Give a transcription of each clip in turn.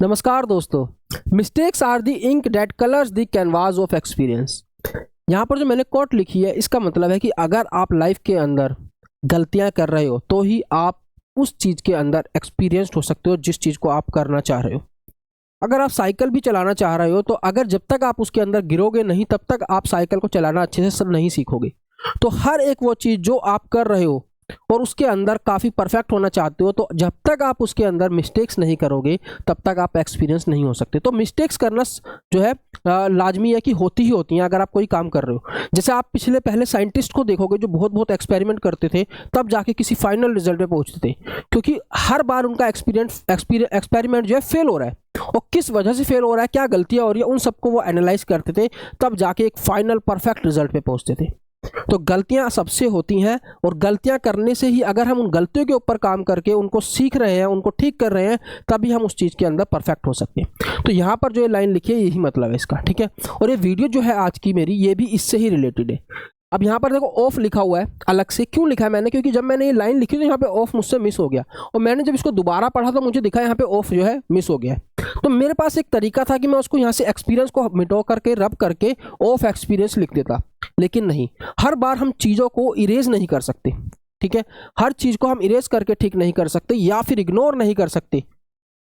नमस्कार दोस्तों। Mistakes are the ink that colours the canvas of experience. यहाँ पर जो मैंने कोट लिखी है इसका मतलब है कि अगर आप लाइफ के अंदर गलतियाँ कर रहे हो तो ही आप उस चीज़ के अंदर एक्सपीरियंस्ड हो सकते हो जिस चीज़ को आप करना चाह रहे हो। अगर आप साइकिल भी चलाना चाह रहे हो तो अगर जब तक आप उसके अंदर गिरोगे नहीं तब तक आप साइकिल को चलाना अच्छे से नहीं सीखोगे। तो हर एक वो चीज़ जो आप कर रहे हो और उसके अंदर काफ़ी परफेक्ट होना चाहते हो तो जब तक आप उसके अंदर मिस्टेक्स नहीं करोगे तब तक आप एक्सपीरियंस नहीं हो सकते। तो मिस्टेक्स करना जो है लाजमी है कि होती ही होती हैं अगर आप कोई काम कर रहे हो। जैसे आप पहले साइंटिस्ट को देखोगे जो बहुत बहुत एक्सपेरिमेंट करते थे तब जाके किसी फाइनल रिजल्ट पे पहुंचते थे, क्योंकि हर बार उनका एक्सपेरिमेंट जो है फेल हो रहा है और किस वजह से फेल हो रहा है, क्या गलतियां हो रही है, उन सबको वो एनालाइज करते थे तब जाके एक फाइनल परफेक्ट रिजल्ट पे पहुंचते थे। तो गलतियां सबसे होती हैं और गलतियां करने से ही अगर हम उन गलतियों के ऊपर काम करके उनको सीख रहे हैं, उनको ठीक कर रहे हैं, तभी हम उस चीज़ के अंदर परफेक्ट हो सकते हैं। तो यहाँ पर जो ये लाइन लिखी है यही मतलब है इसका, ठीक है। और ये वीडियो जो है आज की मेरी ये भी इससे ही रिलेटेड है। अब यहाँ पर देखो ऑफ लिखा हुआ है अलग से, क्यों लिखा है मैंने, क्योंकि जब मैंने ये लाइन लिखी तो यहाँ पे ऑफ मुझसे मिस हो गया और मैंने जब इसको दोबारा पढ़ा तो मुझे दिखा यहाँ पे ऑफ जो है मिस हो गया है। तो मेरे पास एक तरीका था कि मैं उसको यहाँ से एक्सपीरियंस को मिटो करके रब करके ऑफ एक्सपीरियंस लिख देता, लेकिन नहीं, हर बार हम चीज़ों को इरेज नहीं कर सकते, ठीक है। हर चीज़ को हम इरेज करके ठीक नहीं कर सकते या फिर इग्नोर नहीं कर सकते।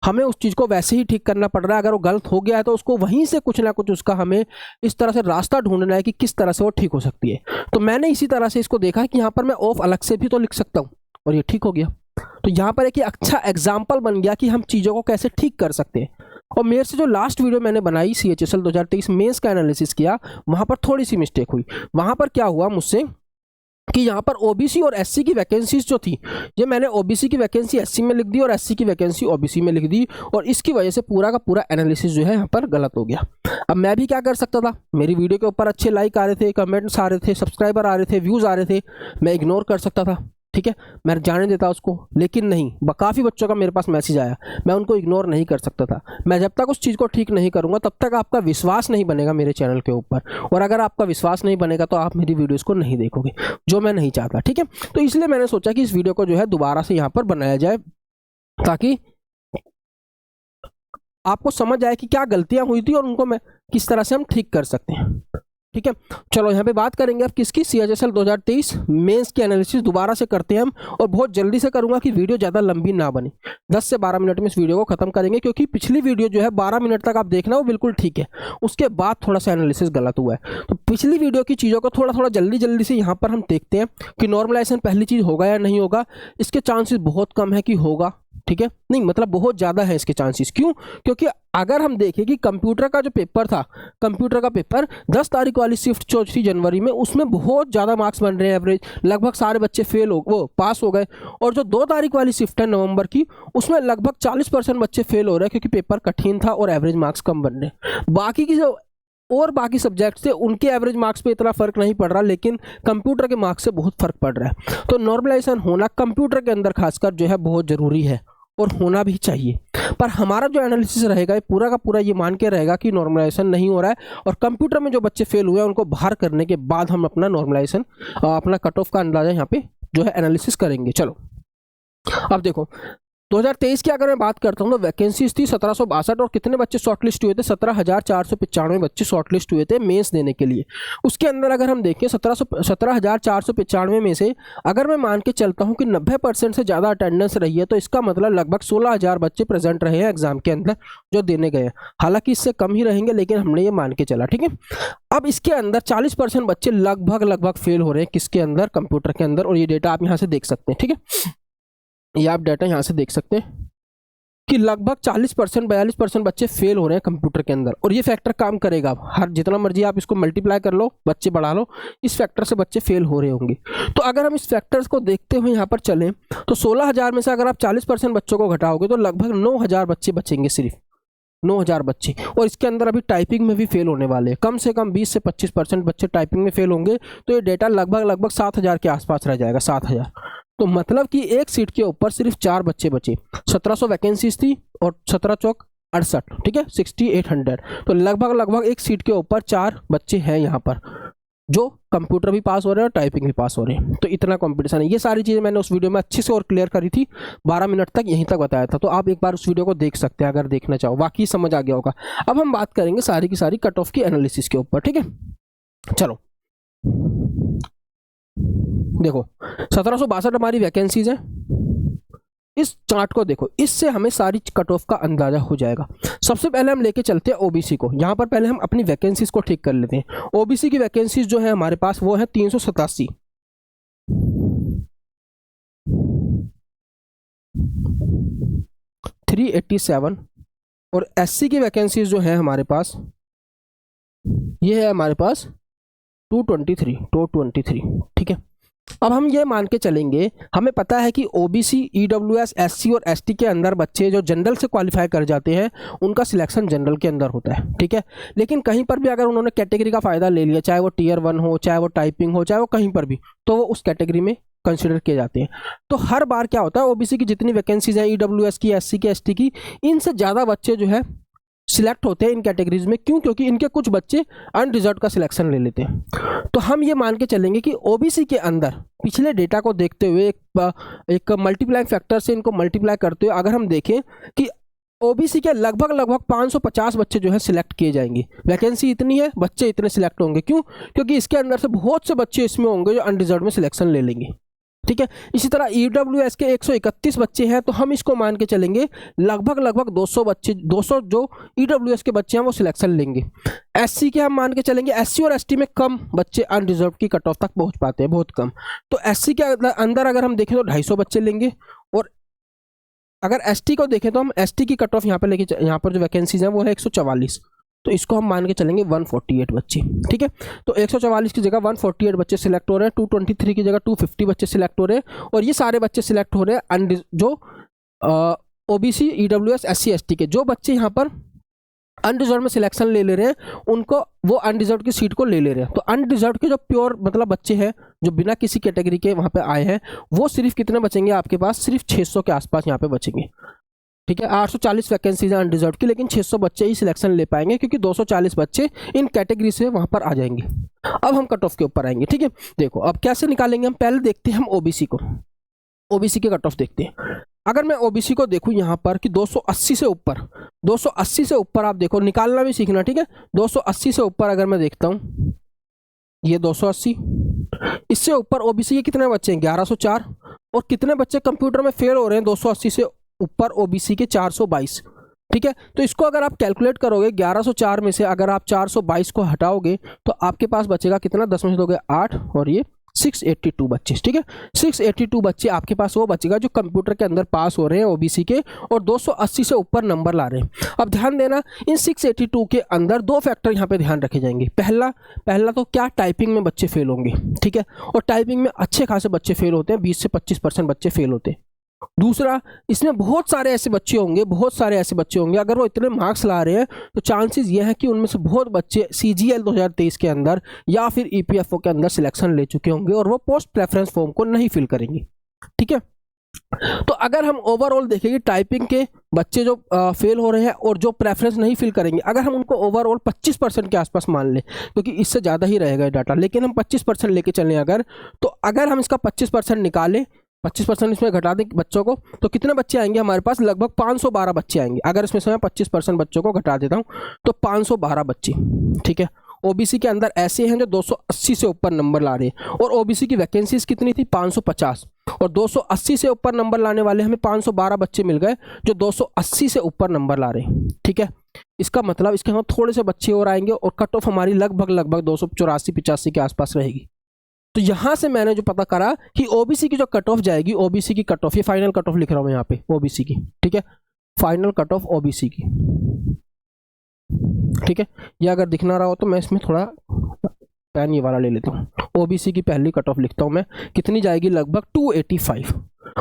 हमें उस चीज़ को वैसे ही ठीक करना पड़ रहा है। अगर वो गलत हो गया है तो उसको वहीं से कुछ ना कुछ उसका हमें इस तरह से रास्ता ढूंढना है कि किस तरह से वो ठीक हो सकती है। तो मैंने इसी तरह से इसको देखा कि यहाँ पर मैं ऑफ अलग से भी तो लिख सकता हूँ और ये ठीक हो गया। तो यहाँ पर एक अच्छा एग्जाम्पल बन गया कि हम चीज़ों को कैसे ठीक कर सकते हैं। और मेरे से जो लास्ट वीडियो मैंने बनाई CHSL 2023 मेंस का एनालिसिस किया, वहाँ पर थोड़ी सी मिस्टेक हुई। वहाँ पर क्या हुआ मुझसे कि यहाँ पर OBC और SC की वैकेंसीज जो थी, ये मैंने OBC की वैकेंसी SC में लिख दी और SC की वैकेंसी OBC में लिख दी और इसकी वजह से पूरा का पूरा एनालिसिस जो है यहाँ पर गलत हो गया। अब मैं भी क्या कर सकता था, मेरी वीडियो के ऊपर अच्छे लाइक आ रहे थे, कमेंट्स आ रहे थे, सब्सक्राइबर आ रहे थे, व्यूज़ आ रहे थे, मैं इग्नोर कर सकता था, ठीक है, मैं जाने देता उसको। लेकिन नहीं, काफ़ी बच्चों का मेरे पास मैसेज आया, मैं उनको इग्नोर नहीं कर सकता था। मैं जब तक उस चीज़ को ठीक नहीं करूँगा तब तक आपका विश्वास नहीं बनेगा मेरे चैनल के ऊपर, और अगर आपका विश्वास नहीं बनेगा तो आप मेरी वीडियोज़ को नहीं देखोगे, जो मैं नहीं चाहता, ठीक है। तो इसलिए मैंने सोचा कि इस वीडियो को जो है दोबारा से यहाँ पर बनाया जाए ताकि आपको समझ आए कि क्या गलतियाँ हुई थी और उनको मैं किस तरह से हम ठीक कर सकते हैं, ठीक है। चलो यहाँ पे बात करेंगे अब किसकी, CHSL 2023 मेंस की एनालिसिस दोबारा से करते हैं हम, और बहुत जल्दी से करूंगा कि वीडियो ज़्यादा लंबी ना बने। 10 से 12 मिनट में इस वीडियो को खत्म करेंगे, क्योंकि पिछली वीडियो जो है 12 मिनट तक आप देखना वो बिल्कुल ठीक है, उसके बाद थोड़ा सा एनालिसिस गलत हुआ है। तो पिछली वीडियो की चीज़ों को थोड़ा थोड़ा जल्दी से यहाँ पर हम देखते हैं कि नॉर्मलाइजेशन पहली चीज़ होगा या नहीं होगा। इसके चांसेस बहुत कम है कि होगा, ठीक है, नहीं मतलब बहुत ज़्यादा है इसके चांसेस। क्यों? क्योंकि अगर हम देखें कि कंप्यूटर का जो पेपर था, कंप्यूटर का पेपर 10 तारीख वाली शिफ्ट जो थी जनवरी में, उसमें बहुत ज़्यादा मार्क्स बन रहे हैं एवरेज, लगभग सारे बच्चे वो पास हो गए। और जो 2 तारीख वाली शिफ्ट है नवंबर की, उसमें लगभग 40% बच्चे फेल हो रहे हैं क्योंकि पेपर कठिन था और एवरेज मार्क्स कम बन रहे हैं। बाकी की जो और बाकी सब्जेक्ट थे उनके एवरेज मार्क्स पे इतना फर्क नहीं पड़ रहा, लेकिन कंप्यूटर के मार्क्स से बहुत फर्क पड़ रहा है। तो नॉर्मलाइजेशन होना कंप्यूटर के अंदर खासकर जो है बहुत ज़रूरी है और होना भी चाहिए। पर हमारा जो एनालिसिस रहेगा ये पूरा का पूरा ये मान के रहेगा कि नॉर्मलाइजेशन नहीं हो रहा है और कंप्यूटर में जो बच्चे फेल हुए हैं उनको बाहर करने के बाद हम अपना नॉर्मलाइजेशन, अपना कट ऑफ का अंदाजा यहाँ पे जो है एनालिसिस करेंगे। चलो अब देखो 2023 की अगर मैं बात करता हूँ तो वैकेंसीज थी 1762 और कितने बच्चे शॉर्टलिस्ट हुए थे, 17,495 बच्चे शॉर्टलिस्ट हुए थे मेंस देने के लिए। उसके अंदर अगर हम देखें 17,495 में से अगर मैं मान के चलता हूँ कि 90% से ज़्यादा अटेंडेंस रही है तो इसका मतलब लगभग 16,000 बच्चे प्रेजेंट रहे हैं एग्जाम के अंदर जो देने गए हैं। हालांकि इससे कम ही रहेंगे लेकिन हमने ये मान के चला, ठीक है। अब इसके अंदर 40% बच्चे लगभग फेल हो रहे हैं किसके अंदर, कंप्यूटर के अंदर, और ये डेटा आप यहाँ से देख सकते हैं, ठीक है। ये आप डाटा यहाँ से देख सकते हैं कि लगभग 40-42% बच्चे फेल हो रहे हैं कंप्यूटर के अंदर, और ये फैक्टर काम करेगा। हर जितना मर्जी आप इसको मल्टीप्लाई कर लो, बच्चे बढ़ा लो, इस फैक्टर से बच्चे फेल हो रहे होंगे। तो अगर हम इस फैक्टर्स को देखते हुए यहाँ पर चलें तो 16,000 में से अगर आप 40% बच्चों को घटाओगे तो लगभग 9,000 बच्चे बचेंगे, सिर्फ 9,000 बच्चे। और इसके अंदर अभी टाइपिंग में भी फेल होने वाले हैं, कम से कम 20 से 25% बच्चे टाइपिंग में फेल होंगे। तो ये डेटा लगभग 7,000 के आसपास रह जाएगा, 7,000। तो मतलब कि एक सीट के ऊपर सिर्फ 4 बच्चे बचे। 1700 वैकेंसीज थी और 17 चौक 68, ठीक है, 6800। तो लगभग एक सीट के ऊपर 4 बच्चे हैं यहाँ पर। जो कंप्यूटर भी पास हो रहे हैं और टाइपिंग भी पास हो रहे हैं। तो इतना कंपटीशन है। ये सारी चीज़ें मैंने उस वीडियो में अच्छे से और क्लियर करी थी, 12 मिनट तक यहीं तक बताया था। तो आप एक बार उस वीडियो को देख सकते हैं अगर देखना चाहो, वाकई समझ आ गया होगा। अब हम बात करेंगे सारी की सारी कट ऑफ की एनालिसिस के ऊपर, ठीक है। चलो देखो 1762 हमारी वैकेंसीज है। इस चार्ट को देखो, इससे हमें सारी कट ऑफ का अंदाजा हो जाएगा। सबसे पहले हम लेके चलते हैं ओबीसी को। यहां पर पहले हम अपनी वैकेंसीज को ठीक कर लेते हैं। ओबीसी की वैकेंसीज जो है हमारे पास वो है 387, 387। और एससी की वैकेंसीज जो है हमारे पास, ये है हमारे पास 223, ठीक है। अब हम ये मान के चलेंगे, हमें पता है कि ओबीसी, ईडब्ल्यूएस, एससी और एसटी के अंदर बच्चे जो जनरल से क्वालिफाई कर जाते हैं उनका सिलेक्शन जनरल के अंदर होता है, ठीक है। लेकिन कहीं पर भी अगर उन्होंने कैटेगरी का फायदा ले लिया, चाहे वो टियर 1 हो, चाहे वो टाइपिंग हो, चाहे वो कहीं पर भी, तो वो उस कैटेगरी में कंसिडर किए जाते हैं। तो हर बार क्या होता है, ओबीसी की जितनी वैकेंसीज हैं, ईडब्ल्यूएस की, एससी की, एसटी की, इनसे ज़्यादा बच्चे जो है सिलेक्ट होते हैं इन कैटेगरीज में। क्यों? क्योंकि इनके कुछ बच्चे अनरिजर्व का सिलेक्शन ले लेते हैं। तो हम ये मान के चलेंगे कि ओबीसी के अंदर पिछले डेटा को देखते हुए एक मल्टीप्लाइंग फैक्टर से इनको मल्टीप्लाई करते हुए अगर हम देखें कि ओबीसी के लगभग 550 बच्चे जो है सिलेक्ट किए जाएंगे। वैकेंसी इतनी है, बच्चे इतने सिलेक्ट होंगे। क्यों? क्योंकि इसके अंदर से बहुत से बच्चे इसमें होंगे जो अनरिजर्व में सिलेक्शन ले लेंगे, ठीक है। इसी तरह ईडब्ल्यूएस के 131 बच्चे हैं, तो हम इसको मान के चलेंगे लगभग 200 बच्चे, 200 जो ईडब्ल्यूएस के बच्चे हैं वो सिलेक्शन लेंगे। एससी के हम मान के चलेंगे, एससी और एसटी में कम बच्चे अनरिजर्व की कट ऑफ तक पहुंच पाते हैं, बहुत कम। तो एससी के अंदर अगर हम देखें तो 250 बच्चे लेंगे। और अगर एसटी को देखें तो हम एसटी की कट ऑफ यहाँ पर लेके, यहाँ पर जो वैकेंसीज हैं वो है 144, तो इसको हम मान के चलेंगे 148 बच्चे, ठीक है। तो 144 की जगह 148 बच्चे सिलेक्ट हो रहे हैं, 223 की जगह 250 बच्चे सिलेक्ट हो रहे हैं। और ये सारे बच्चे सिलेक्ट हो रहे हैं जो ओबीसी, ईडब्ल्यूएस, एससी, एसटी के। जो बच्चे यहाँ पर अनरिजर्व में सिलेक्शन ले रहे हैं उनको, वो अनरिजर्व की सीट को ले रहे हैं। तो अनरिजर्व के जो प्योर मतलब बच्चे हैं जो बिना किसी कैटेगरी के वहाँ पे आए हैं, वो सिर्फ कितने बचेंगे आपके पास? सिर्फ 600 के आसपास यहाँ पे बचेंगे, ठीक है। 840 वैकेंसीज हैं अनरिजर्व की, लेकिन 600 बच्चे ही सिलेक्शन ले पाएंगे क्योंकि 240 बच्चे इन कैटेगरी से वहां पर आ जाएंगे। अब हम कट ऑफ के ऊपर आएंगे, ठीक है। देखो अब कैसे निकालेंगे हम, पहले देखते हैं हम ओबीसी को। ओबीसी के कट ऑफ देखते हैं। अगर मैं ओबीसी को देखूं यहाँ पर कि 280 से ऊपर, 280 से ऊपर आप देखो, निकालना भी सीखना, ठीक है। 280 से ऊपर अगर मैं देखता हूं, ये 280, इससे ऊपर ओबीसी के कितने बच्चे हैं? 1104। और कितने बच्चे कंप्यूटर में फेल हो रहे हैं 280 से ऊपर? ओबीसी के 422, ठीक है। तो इसको अगर आप कैलकुलेट करोगे, 1104 में से अगर आप 422 को हटाओगे तो आपके पास बचेगा कितना? 10 में से दोगे 8, और ये 682 बच्चे, ठीक है। 682 बच्चे आपके पास वो बचेगा जो कंप्यूटर के अंदर पास हो रहे हैं ओबीसी के, और 280 से ऊपर नंबर ला रहे हैं। अब ध्यान देना, इन 682 के अंदर दो फैक्टर यहाँ पे ध्यान रखे जाएंगे। पहला तो क्या, टाइपिंग में बच्चे फेल होंगे, ठीक है। और टाइपिंग में अच्छे खासे बच्चे फेल होते हैं, 20 से 25% बच्चे फेल होते हैं। दूसरा, इसमें बहुत सारे ऐसे बच्चे होंगे, अगर वो इतने मार्क्स ला रहे हैं तो चांसेस ये है कि उनमें से बहुत बच्चे सीजीएल 2023 के अंदर या फिर ईपीएफओ के अंदर सिलेक्शन ले चुके होंगे और वो पोस्ट प्रेफरेंस फॉर्म को नहीं फिल करेंगे, ठीक है। तो अगर हम ओवरऑल देखेंगे, टाइपिंग के बच्चे जो फेल हो रहे हैं और जो प्रेफरेंस नहीं फिल करेंगे, अगर हम उनको ओवरऑल 25% के आसपास मान लें, क्योंकि इससे ज़्यादा ही रहेगा डाटा, लेकिन हम 25% लेके चलें अगर, तो अगर हम इसका 25% निकालें, 25% इसमें घटा दें बच्चों को, तो कितने बच्चे आएंगे हमारे पास? लगभग 512 बच्चे आएंगे। अगर इसमें से मैं 25% बच्चों को घटा देता हूं तो 512 बच्चे, ठीक है। ओबीसी के अंदर ऐसे हैं जो 280 से ऊपर नंबर ला रहे हैं, और ओबीसी की वैकेंसीज कितनी थी? 550, और 280 से ऊपर नंबर लाने वाले हमें 512 बच्चे मिल गए जो 280 से ऊपर नंबर ला रहे हैं, ठीक है। इसका मतलब इसके हम थोड़े से बच्चे और आएंगे और कट ऑफ हमारी लगभग 284-85 के आसपास रहेगी। तो यहां से मैंने जो पता करा कि ओबीसी की जो कट ऑफ जाएगी, ओबीसी की कट ऑफ, ये फाइनल कट ऑफ लिख रहा हूं यहाँ पे ओबीसी की, ठीक है। फाइनल कट ऑफ ओबीसी की, ठीक है। ये अगर दिख ना रहा हो तो मैं इसमें थोड़ा पेन ये वाला ले लेता हूँ। ओबीसी की पहली कट ऑफ लिखता हूँ मैं, कितनी जाएगी? लगभग 285।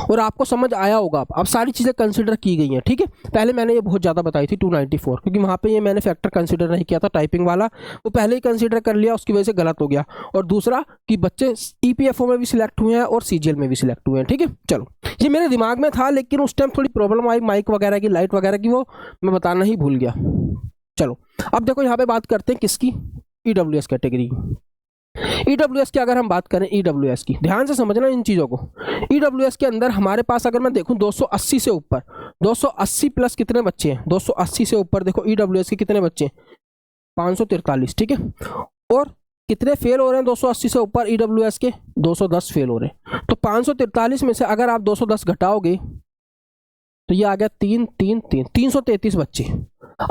और आपको समझ आया होगा, अब सारी चीज़ें कंसिडर की गई हैं, ठीक है। पहले मैंने ये बहुत ज़्यादा बताई थी 294, क्योंकि वहाँ पे ये मैंने फैक्टर कंसिडर नहीं किया था, टाइपिंग वाला वो पहले ही कंसिडर कर लिया, उसकी वजह से गलत हो गया। और दूसरा कि बच्चे ईपीएफओ में भी सिलेक्ट हुए हैं और सीजीएल में भी सिलेक्ट हुए हैं, ठीक है। चलो, ये मेरे दिमाग में था, लेकिन उस टाइम थोड़ी प्रॉब्लम आई माइक वगैरह की, लाइट वगैरह की, वो मैं बताना ही भूल गया। चलो अब देखो यहाँ पे बात करते हैं किसकी? EWS category. ईडब्ल्यूएस की अगर हम बात करें, ईडब्ल्यूएस की ध्यान से समझना इन चीज़ों को। ईडब्ल्यूएस के अंदर हमारे पास अगर मैं देखूं 280 से ऊपर, 280 प्लस कितने बच्चे हैं, 280 से ऊपर देखो ईडब्ल्यूएस के कितने बच्चे हैं, 543, ठीक है। और कितने फेल हो रहे हैं 280 से ऊपर ईडब्ल्यूएस के, 210 फेल हो रहे हैं। तो 543 में से अगर आप 210 घटाओगे तो ये आ गया 333 बच्चे।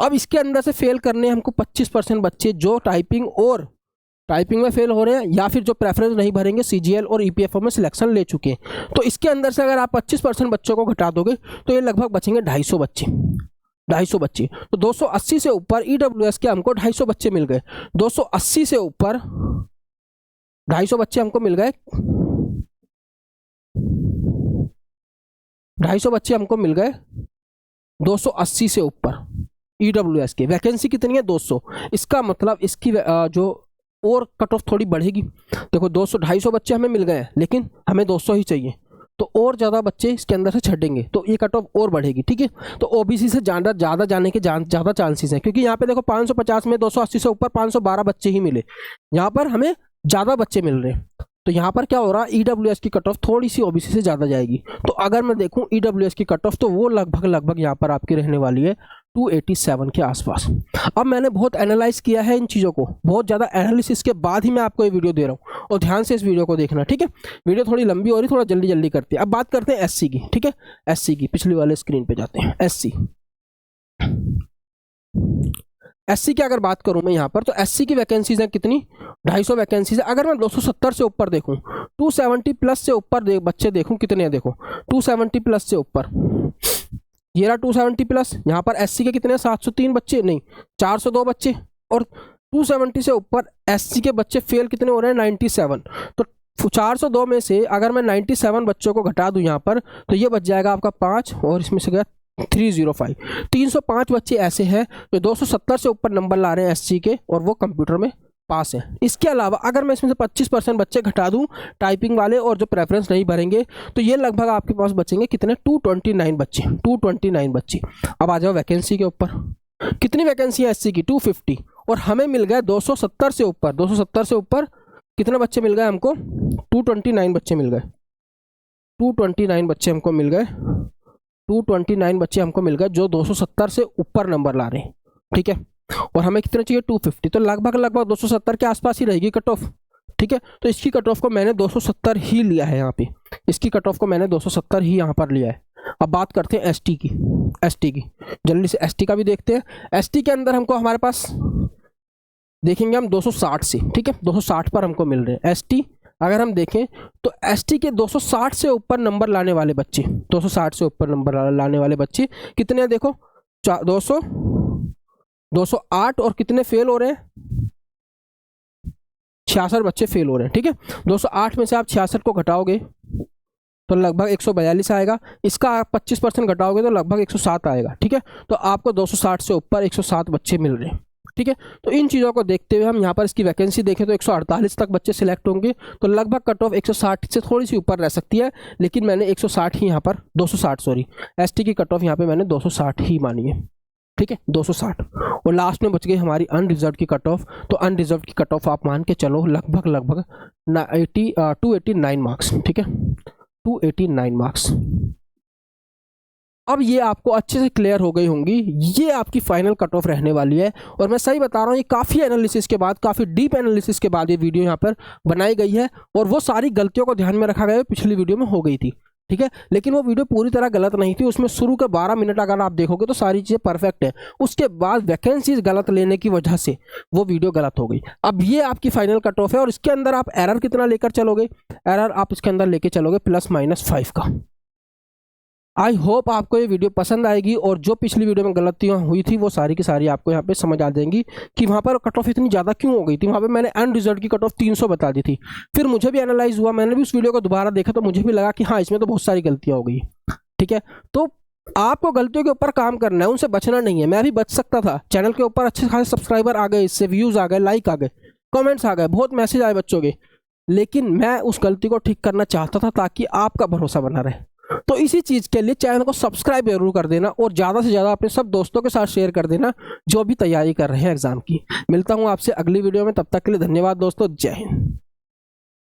अब इसके अंदर से फेल करने हमको 25% बच्चे जो टाइपिंग में फेल हो रहे हैं या फिर जो प्रेफरेंस नहीं भरेंगे, सीजीएल और ईपीएफओ में सिलेक्शन ले चुके हैं। तो इसके अंदर से अगर आप 25% बच्चों को घटा दोगे तो ये लगभग बचेंगे 250 बच्चे, 250 बच्चे। तो 280 से ऊपर ईडब्ल्यूएस के हमको 250 बच्चे मिल गए। 280 से ऊपर 250 बच्चे हमको मिल गए, 250 बच्चे हमको मिल गए 280 से ऊपर ईडब्ल्यूएस के। वैकेंसी कितनी है, 200। इसका मतलब इसकी जो और कट ऑफ थोड़ी बढ़ेगी। देखो 250 बच्चे हमें मिल गए हैं लेकिन हमें 200 ही चाहिए, तो और ज़्यादा बच्चे इसके अंदर से छटेंगे तो ये कट ऑफ और बढ़ेगी, ठीक है। तो ओबीसी से ज़्यादा जाने के ज़्यादा चांसेस हैं, क्योंकि यहाँ पे देखो 550 में 280 से ऊपर 512 बच्चे ही मिले, यहाँ पर हमें ज़्यादा बच्चे मिल रहे हैं। तो यहाँ पर क्या हो रहा है, ईडब्ल्यूएस की कट ऑफ थोड़ी सी ओबीसी से ज़्यादा जाएगी। तो अगर मैं देखूँ ईडब्ल्यूएस की कट ऑफ तो वो लगभग यहाँ पर आपकी रहने वाली है 287 के आसपास। अब मैंने बहुत एनालाइज किया है इन चीज़ों को, बहुत ज़्यादा एनालिसिस के बाद ही मैं आपको ये वीडियो दे रहा हूँ, और ध्यान से इस वीडियो को देखना, ठीक है। वीडियो थोड़ी लंबी हो रही, थोड़ा जल्दी करते हैं। अब बात करते हैं एससी की, ठीक है। एससी की पिछली वाले स्क्रीन पे जाते हैं। एससी की अगर बात करूं मैं यहाँ पर, तो एससी की वैकेंसीज हैं कितनी, 250 वैकेंसीज है। अगर मैं 270 से ऊपर देखूं, 270 प्लस से ऊपर बच्चे देखूं कितने हैं, देखो 270 प्लस से ऊपर, ये रहा 270 प्लस। यहाँ पर एससी के कितने, 703 बच्चे, नहीं 402 बच्चे। और 270 से ऊपर एससी के बच्चे फेल कितने हो रहे हैं, 97। तो 402 में से अगर मैं 97 बच्चों को घटा दूं यहाँ पर, तो ये बच जाएगा आपका 5, और इसमें से गया 305। 305 बच्चे ऐसे हैं जो 270 से ऊपर नंबर ला रहे हैं एससी के, और वो कंप्यूटर में पास है। इसके अलावा अगर मैं इसमें से 25% बच्चे घटा दूं टाइपिंग वाले और जो प्रेफरेंस नहीं भरेंगे, तो ये लगभग आपके पास बचेंगे कितने, 229 बच्चे, 229 बच्चे। अब आ जाओ वैकेंसी के ऊपर, कितनी वैकेंसी है एससी की, 250, और हमें मिल गए 270 से ऊपर। 270 से ऊपर कितने बच्चे मिल गए हमको, 229 बच्चे मिल गए, 229 बच्चे हमको मिल गए, 229 बच्चे हमको मिल गए जो 270 से ऊपर नंबर ला रहे हैं, ठीक है। और हमें कितने चाहिए, 250, तो लगभग 270 के आसपास ही रहेगी कट ऑफ, ठीक है। तो इसकी कट ऑफ को मैंने 270 ही लिया है यहाँ पे, इसकी कट ऑफ को मैंने 270 ही यहाँ पर लिया है। अब बात करते हैं एसटी की, जल्दी से एसटी का भी देखते हैं। एसटी के अंदर हमको हमारे पास देखेंगे हम 260 से, ठीक है, 260 पर हमको मिल रहे हैं एसटी। अगर हम देखें तो एसटी के 260 से ऊपर नंबर लाने वाले बच्चे, 260 से ऊपर नंबर लाने वाले बच्चे कितने हैं, देखो 208, और कितने फेल हो रहे हैं, 66 बच्चे फेल हो रहे हैं, ठीक है। 208 में से आप 66 को घटाओगे तो लगभग 142 आएगा। इसका आप 25% घटाओगे तो लगभग 107 आएगा, ठीक है। तो आपको 260 से ऊपर 107 बच्चे मिल रहे हैं, ठीक है। तो इन चीज़ों को देखते हुए हम यहाँ पर इसकी वैकेंसी देखें तो 148 तक बच्चे सिलेक्ट होंगे, तो लगभग कट ऑफ 160 से थोड़ी सी ऊपर रह सकती है, लेकिन मैंने 160 ही यहाँ पर 260 सॉरी एसटी की कट ऑफ यहाँ पे मैंने 260 ही मानी है, ठीक है, 260। और लास्ट में बच गई हमारी अनरिजर्व की कट ऑफ। तो अनरिजर्व की कट ऑफ आप मान के चलो लगभग 289 मार्क्स, ठीक है, 289 मार्क्स। अब ये आपको अच्छे से क्लियर हो गई होंगी, ये आपकी फाइनल कट ऑफ रहने वाली है। और मैं सही बता रहा हूँ, ये काफ़ी एनालिसिस के बाद, काफ़ी डीप एनालिसिस के बाद ये वीडियो यहाँ पर बनाई गई है, और वो सारी गलतियों को ध्यान में रखा गया पिछली वीडियो में हो गई थी, ठीक है। लेकिन वो वीडियो पूरी तरह गलत नहीं थी, उसमें शुरू के 12 मिनट अगर आप देखोगे तो सारी चीज़ें परफेक्ट है, उसके बाद वैकेंसीज गलत लेने की वजह से वो वीडियो गलत हो गई। अब ये आपकी फाइनल कट ऑफ है, और इसके अंदर आप एरर कितना लेकर चलोगे, एरर आप इसके अंदर लेके चलोगे +-5 का। आई होप आपको ये वीडियो पसंद आएगी, और जो पिछली वीडियो में गलतियाँ हुई थी वो सारी की सारी आपको यहाँ पे समझ आ जाएंगी कि वहाँ पर कट ऑफ इतनी ज़्यादा क्यों हो गई थी। वहाँ पे मैंने अनरिजर्व की कट ऑफ 300 बता दी थी, फिर मुझे भी एनालाइज हुआ, मैंने भी उस वीडियो को दोबारा देखा तो मुझे भी लगा कि हाँ इसमें तो बहुत सारी गलतियाँ हो गई, ठीक है। तो आपको गलतियों के ऊपर काम करना है, उनसे बचना नहीं है। मैं भी बच सकता था, चैनल के ऊपर अच्छे खासे सब्सक्राइबर आ गए, इससे व्यूज़ आ गए, लाइक आ गए, कमेंट्स आ गए, बहुत मैसेज आए बच्चों के, लेकिन मैं उस गलती को ठीक करना चाहता था ताकि आपका भरोसा बना रहे। तो इसी चीज़ के लिए चैनल को सब्सक्राइब जरूर कर देना और ज़्यादा से ज़्यादा अपने सब दोस्तों के साथ शेयर कर देना जो भी तैयारी कर रहे हैं एग्ज़ाम की। मिलता हूँ आपसे अगली वीडियो में, तब तक के लिए धन्यवाद दोस्तों, जय हिंद।